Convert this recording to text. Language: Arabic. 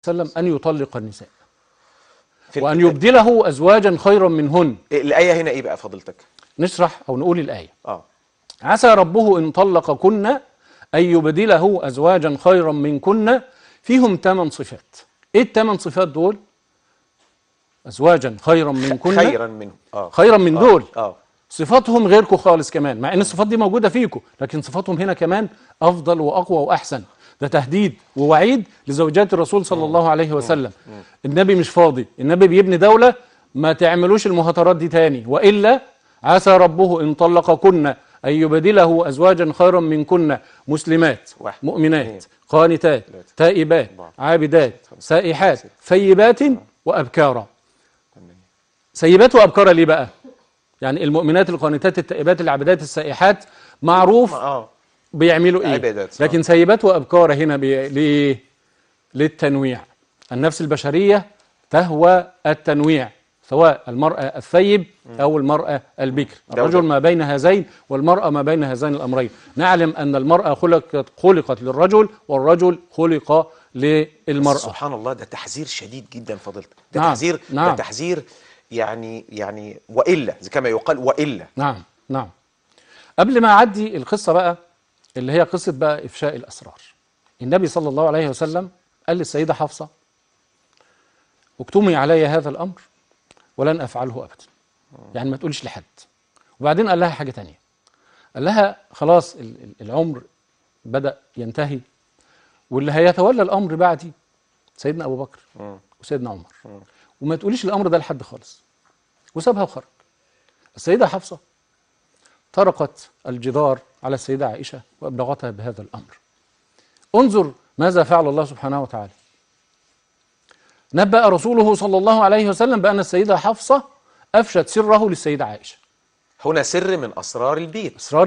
وسلم أن يطلق النساء وأن يبدله أزواجا خيرا منهن. الآية هنا إيه بقى فضيلتك؟ نشرح أو نقول الآية. عسى ربه إن طلقكن أن يبدله أزواجا خيرا منكن فيهم 8 صفات. إيه ال8 صفات دول؟ أزواجا خيرا منكن، خيرا منهم، خيرا من دول. صفاتهم غيركم خالص كمان، مع ان الصفات دي موجوده فيكم، لكن صفاتهم هنا كمان افضل واقوى واحسن. ده تهديد ووعيد لزوجات الرسول صلى الله عليه وسلم. النبي مش فاضي، النبي بيبني دوله، ما تعملوش المهاترات دي تاني، والا عسى ربه ان طلقكن ان يبدله ازواجا خيرا منكن مسلمات مؤمنات قانتات تائبات عابدات سائحات ثيبات وابكارا. سيبات وابكارا ليه بقى؟ يعني المؤمنات القانتات التائبات العابدات السائحات معروف بيعملوا ايه، لكن سيبات وابكارا هنا ليه؟ للتنويع. النفس البشريه تهوى التنويع، سواء المرأة الثيب أو المرأة البكر. الرجل ما بين هذين والمرأة ما بين هذين الأمرين. نعلم أن المرأة خلقت للرجل والرجل خلق للمرأة. سبحان الله، ده تحذير شديد جدا فضيلتك. ده تحذير، ده تحذير يعني وإلا زي كما يقال وإلا. نعم. قبل ما أعدي القصة بقى اللي هي قصة بقى إفشاء الأسرار، النبي صلى الله عليه وسلم قال للسيدة حفصة: اكتمي علي هذا الأمر ولن أفعله أبدا، يعني ما تقولش لحد. وبعدين قال لها حاجة تانية، قال لها خلاص العمر بدأ ينتهي، واللي هيتولى الأمر بعدي سيدنا أبو بكر وسيدنا عمر، وما تقوليش الأمر ده لحد خالص. وسابها وخرج. السيدة حفصة طرقت الجدار على السيدة عائشة وأبلغتها بهذا الأمر. انظر ماذا فعل الله سبحانه وتعالى. نبأ رسوله صلى الله عليه وسلم بأن السيدة حفصة أفشت سره للسيدة عائشة. هنا سر من أسرار البيت. أسرار